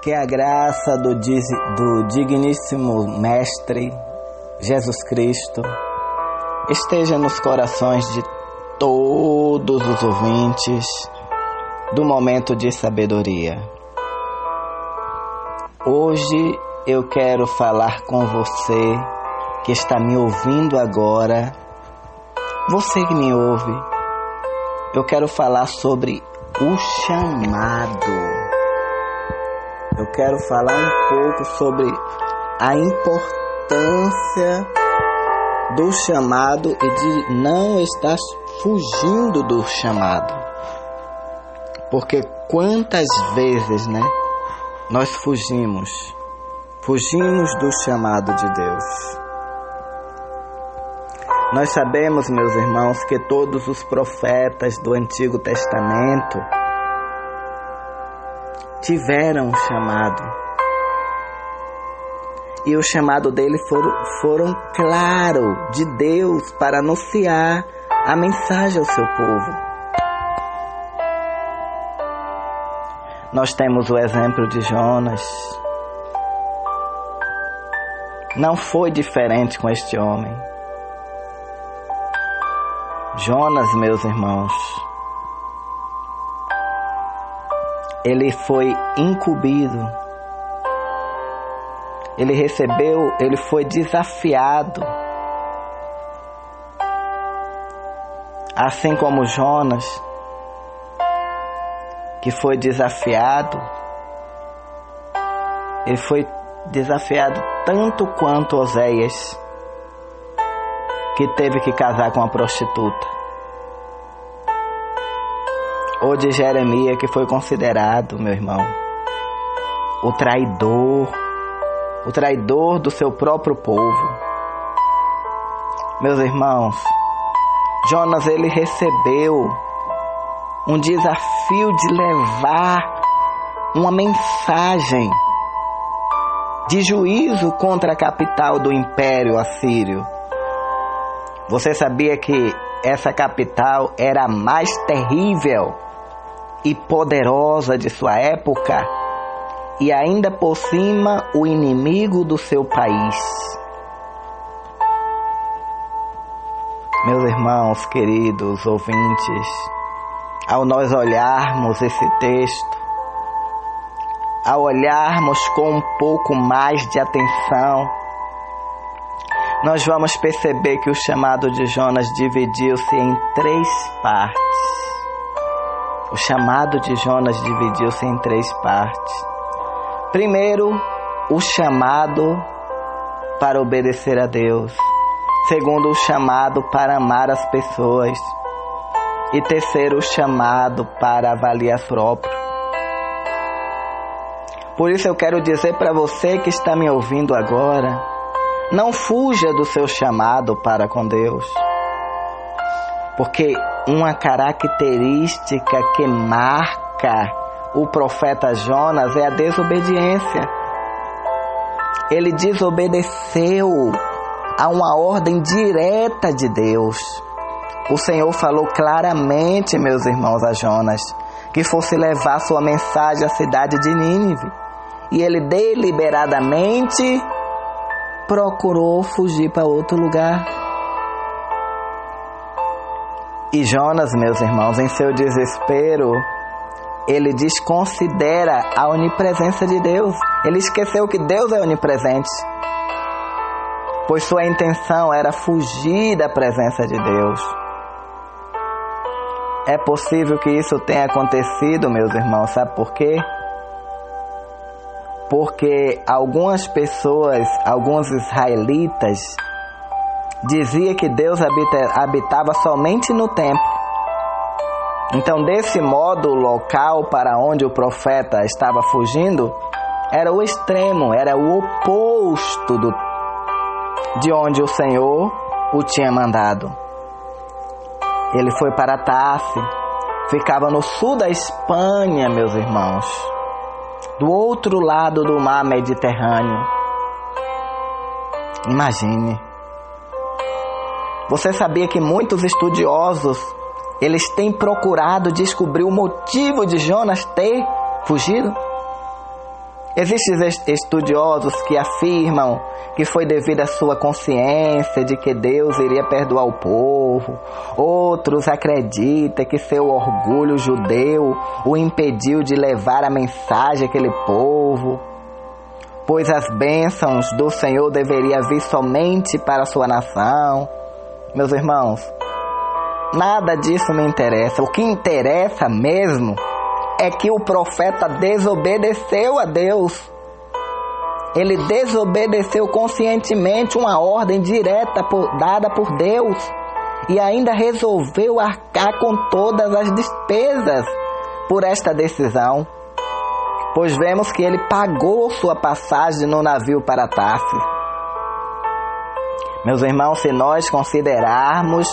Que a graça do digníssimo Mestre Jesus Cristo esteja nos corações de todos os ouvintes do Momento de Sabedoria. Hoje eu quero falar com você que está me ouvindo agora, você que me ouve. Eu quero falar sobre o chamado. Eu quero falar um pouco sobre a importância do chamado e de não estar fugindo do chamado. Porque quantas vezes, nós fugimos do chamado de Deus. Nós sabemos, meus irmãos, que todos os profetas do Antigo Testamento tiveram um chamado. E o chamado deles foram claro de Deus para anunciar a mensagem ao seu povo. Nós temos o exemplo de Jonas. Não foi diferente com este homem. Jonas, meus irmãos, ele foi incumbido, ele foi desafiado. Assim como Jonas, que foi desafiado, ele foi desafiado tanto quanto Oséias, que teve que casar com uma prostituta. Ou de Jeremias, que foi considerado, meu irmão, o traidor do seu próprio povo. Meus irmãos, Jonas, ele recebeu um desafio de levar uma mensagem de juízo contra a capital do Império Assírio. Você sabia que essa capital era a mais terrível e poderosa de sua época, e ainda por cima o inimigo do seu país? Meus irmãos queridos ouvintes, ao nós olharmos esse texto, ao olharmos com um pouco mais de atenção, nós vamos perceber que o chamado de Jonas dividiu-se em 3 partes. O chamado de Jonas dividiu-se em 3 partes. Primeiro, o chamado para obedecer a Deus. Segundo, o chamado para amar as pessoas. E terceiro, o chamado para avaliar próprio. Por isso eu quero dizer para você que está me ouvindo agora, não fuja do seu chamado para com Deus. Porque uma característica que marca o profeta Jonas é a desobediência. Ele desobedeceu a uma ordem direta de Deus. O Senhor falou claramente, meus irmãos, a Jonas, que fosse levar sua mensagem à cidade de Nínive. E ele deliberadamente procurou fugir para outro lugar. E Jonas, meus irmãos, em seu desespero, ele desconsidera a onipresença de Deus. Ele esqueceu que Deus é onipresente, pois sua intenção era fugir da presença de Deus. É possível que isso tenha acontecido, meus irmãos, sabe por quê? Porque algumas pessoas, alguns israelitas, diziam que Deus habitava somente no templo. Então, desse modo, o local para onde o profeta estava fugindo era o extremo, era o oposto de onde o Senhor o tinha mandado. Ele foi para Tarse, ficava no sul da Espanha, meus irmãos, do outro lado do mar Mediterrâneo. Imagine. Você sabia que muitos estudiosos, eles têm procurado descobrir o motivo de Jonas ter fugido? Existem estudiosos que afirmam que foi devido à sua consciência de que Deus iria perdoar o povo. Outros acreditam que seu orgulho judeu o impediu de levar a mensagem àquele povo, pois as bênçãos do Senhor deveriam vir somente para a sua nação. Meus irmãos, nada disso me interessa. O que interessa mesmo é que o profeta desobedeceu a Deus. Ele desobedeceu conscientemente uma ordem direta dada por Deus e ainda resolveu arcar com todas as despesas por esta decisão, pois vemos que ele pagou sua passagem no navio para Tarsis. Meus irmãos, se nós considerarmos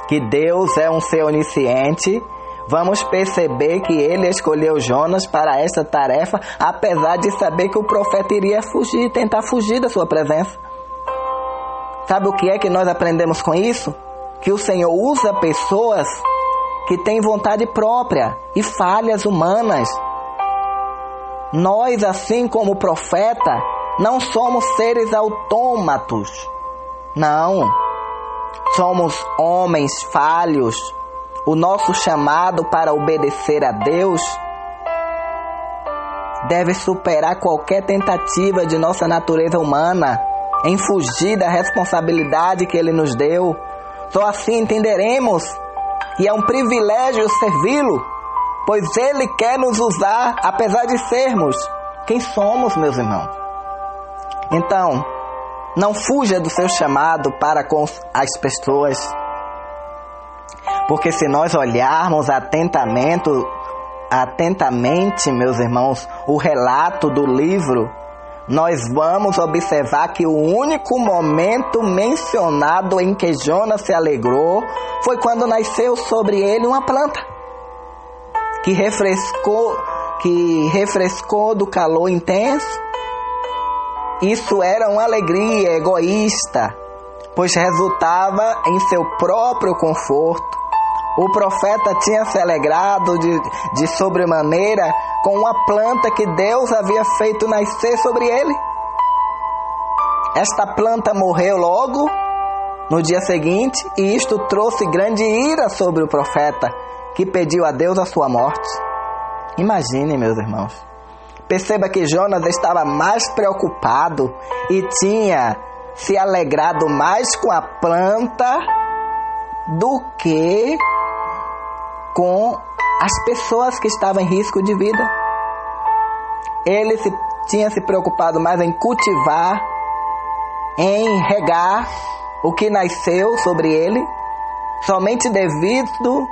que Deus é um ser onisciente, vamos perceber que ele escolheu Jonas para esta tarefa, apesar de saber que o profeta iria tentar fugir da sua presença. Sabe o que é que nós aprendemos com isso? Que o Senhor usa pessoas que têm vontade própria e falhas humanas. Nós, assim como o profeta, não somos seres autômatos. Não. Somos homens falhos. O nosso chamado para obedecer a Deus deve superar qualquer tentativa de nossa natureza humana em fugir da responsabilidade que Ele nos deu. Só assim entenderemos que é um privilégio servi-lo, pois Ele quer nos usar apesar de sermos quem somos, meus irmãos. Então, não fuja do seu chamado para com as pessoas. Porque se nós olharmos atentamente, meus irmãos, o relato do livro, nós vamos observar que o único momento mencionado em que Jonas se alegrou foi quando nasceu sobre ele uma planta que refrescou do calor intenso. Isso era uma alegria egoísta, pois resultava em seu próprio conforto. O profeta tinha se alegrado de sobremaneira com uma planta que Deus havia feito nascer sobre ele. Esta planta morreu logo no dia seguinte, e isto trouxe grande ira sobre o profeta, que pediu a Deus a sua morte. Imagine, meus irmãos. Perceba que Jonas estava mais preocupado e tinha se alegrado mais com a planta do que com as pessoas que estavam em risco de vida. Ele tinha se preocupado mais em cultivar, em regar o que nasceu sobre ele, somente devido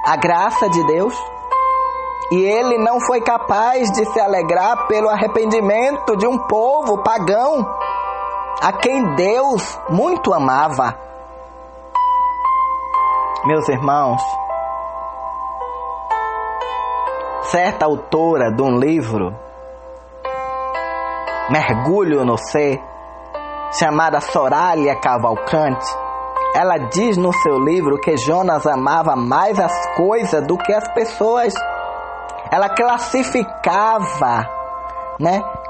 à graça de Deus. E ele não foi capaz de se alegrar pelo arrependimento de um povo pagão, a quem Deus muito amava. Meus irmãos, certa autora de um livro, Mergulho no Ser, chamada Sorália Cavalcante, ela diz no seu livro que Jonas amava mais as coisas do que as pessoas. Ela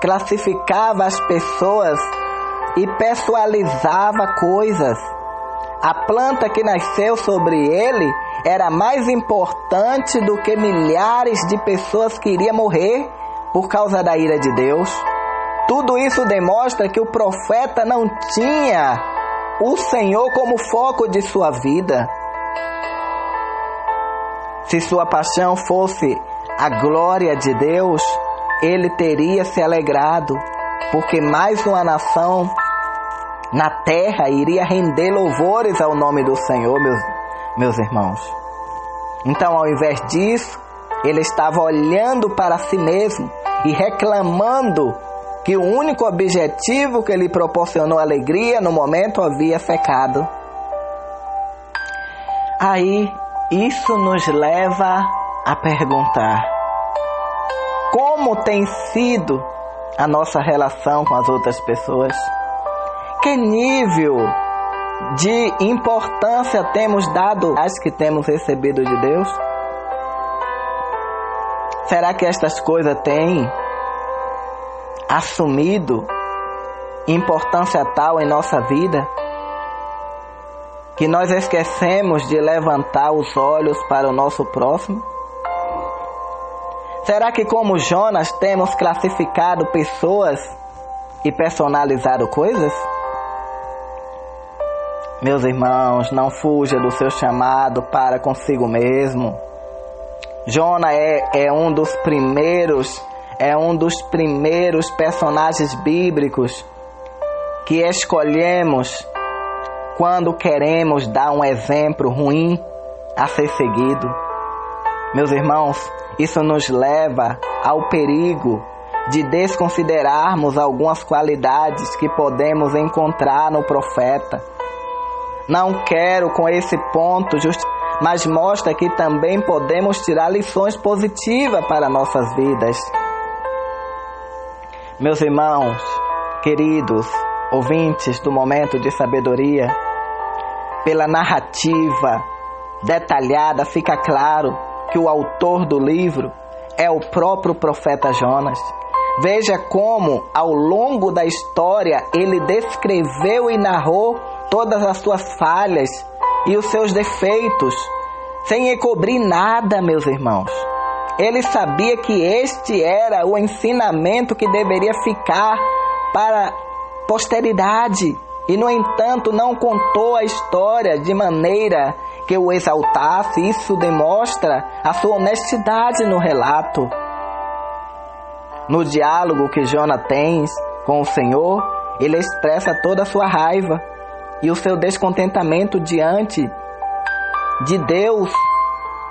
classificava as pessoas e pessoalizava coisas. A planta que nasceu sobre ele era mais importante do que milhares de pessoas que iriam morrer por causa da ira de Deus. Tudo isso demonstra que o profeta não tinha o Senhor como foco de sua vida. Se sua paixão fosse a glória de Deus, ele teria se alegrado, porque mais uma nação na terra iria render louvores ao nome do Senhor, meus irmãos. Então, ao invés disso, ele estava olhando para si mesmo e reclamando que o único objetivo que lhe proporcionou alegria no momento havia secado. Aí, isso nos leva a perguntar: como tem sido a nossa relação com as outras pessoas? Que nível de importância temos dado às que temos recebido de Deus? Será que estas coisas têm assumido importância tal em nossa vida que nós esquecemos de levantar os olhos para o nosso próximo? Será que, como Jonas, temos classificado pessoas e personalizado coisas? Meus irmãos, não fuja do seu chamado para consigo mesmo. Jonas é um dos primeiros personagens bíblicos que escolhemos quando queremos dar um exemplo ruim a ser seguido. Meus irmãos, isso nos leva ao perigo de desconsiderarmos algumas qualidades que podemos encontrar no profeta. Não quero com esse ponto mas mostra que também podemos tirar lições positivas para nossas vidas. Meus irmãos, queridos ouvintes do Momento de Sabedoria, pela narrativa detalhada fica claro que o autor do livro é o próprio profeta Jonas. Veja como, ao longo da história, ele descreveu e narrou todas as suas falhas e os seus defeitos, sem encobrir nada, meus irmãos. Ele sabia que este era o ensinamento que deveria ficar para a posteridade e, no entanto, não contou a história de maneira que o exaltasse. Isso demonstra a sua honestidade no relato. No diálogo que Jonas tem com o Senhor, ele expressa toda a sua raiva e o seu descontentamento diante de Deus,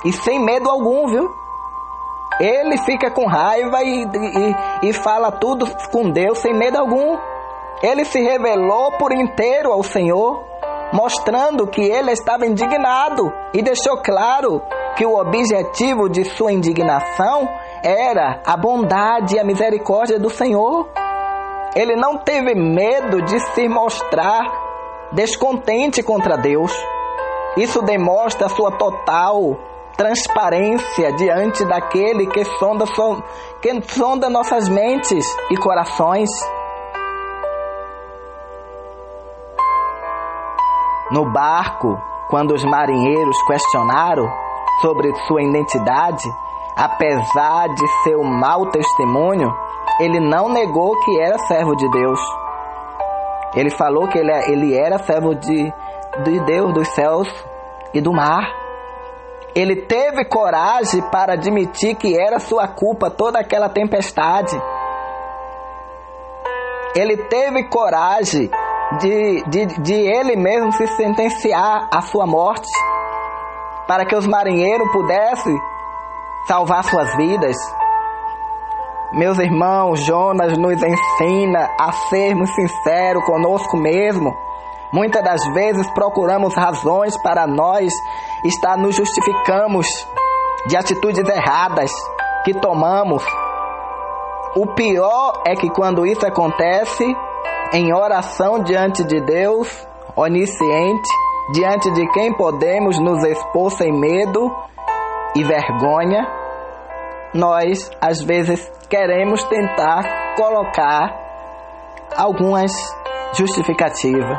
e sem medo algum, viu? Ele fica com raiva e fala tudo com Deus sem medo algum. Ele se revelou por inteiro ao Senhor, mostrando que ele estava indignado, e deixou claro que o objetivo de sua indignação era a bondade e a misericórdia do Senhor. Ele não teve medo de se mostrar descontente contra Deus. Isso demonstra a sua total transparência diante daquele que sonda nossas mentes e corações. No barco, quando os marinheiros questionaram sobre sua identidade, apesar de seu mau testemunho, ele não negou que era servo de Deus. Ele falou que ele era servo de Deus dos céus e do mar. Ele teve coragem para admitir que era sua culpa toda aquela tempestade. Ele teve coragem de ele mesmo se sentenciar à sua morte, para que os marinheiros pudessem salvar suas vidas. Meus irmãos, Jonas nos ensina a sermos sinceros conosco mesmo. Muitas das vezes procuramos razões para nós nos justificamos de atitudes erradas que tomamos. O pior é que quando isso acontece em oração diante de Deus onisciente, diante de quem podemos nos expor sem medo e vergonha, nós às vezes queremos tentar colocar algumas justificativas.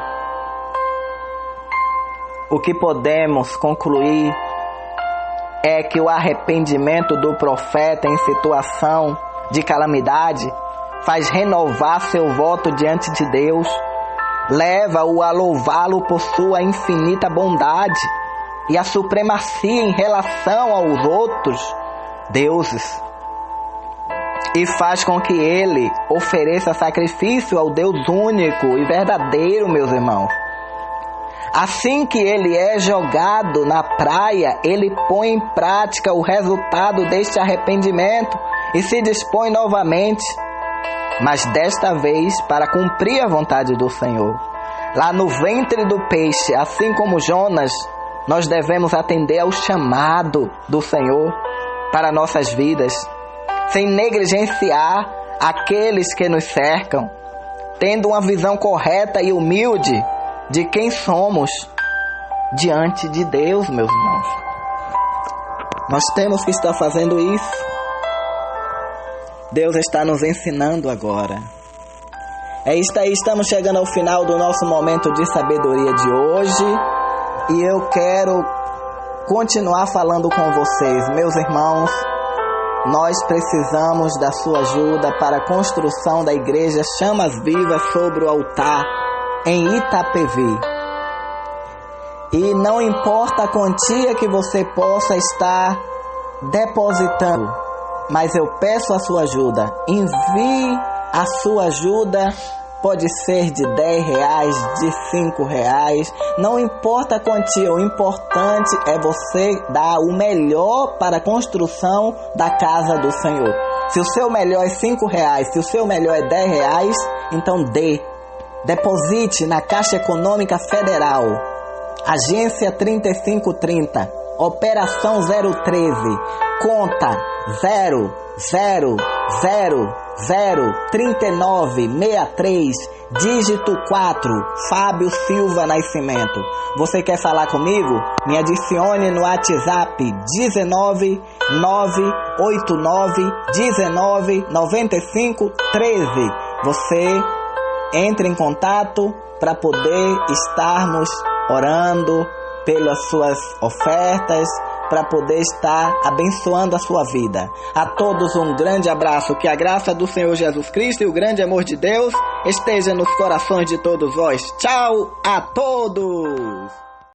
O que podemos concluir é que o arrependimento do profeta em situação de calamidade faz renovar seu voto diante de Deus, leva-o a louvá-lo por sua infinita bondade e a supremacia em relação aos outros deuses, e faz com que ele ofereça sacrifício ao Deus único e verdadeiro, meus irmãos. Assim que ele é jogado na praia, ele põe em prática o resultado deste arrependimento e se dispõe novamente, mas desta vez para cumprir a vontade do Senhor. Lá no ventre do peixe, assim como Jonas, nós devemos atender ao chamado do Senhor para nossas vidas, sem negligenciar aqueles que nos cercam, tendo uma visão correta e humilde de quem somos diante de Deus, meus irmãos. Nós temos que estar fazendo isso. Deus está nos ensinando agora. É isso aí, estamos chegando ao final do nosso momento de sabedoria de hoje. E eu quero continuar falando com vocês, meus irmãos. Nós precisamos da sua ajuda para a construção da igreja Chamas Vivas sobre o altar em Itapevi. E não importa a quantia que você possa estar depositando, mas eu peço a sua ajuda. Envie a sua ajuda. Pode ser de R$10, de R$5, não importa a quantia, o importante é você dar o melhor para a construção da casa do Senhor. Se o seu melhor é R$5, se o seu melhor é R$10, então deposite na Caixa Econômica Federal, agência 3530, operação 013, conta 0003963, dígito 4, Fábio Silva Nascimento. Você quer falar comigo? Me adicione no WhatsApp 19 989 19 95 13. Você entre em contato para poder estarmos orando pelas suas ofertas, para poder estar abençoando a sua vida. A todos um grande abraço, que a graça do Senhor Jesus Cristo e o grande amor de Deus esteja nos corações de todos vós. Tchau a todos!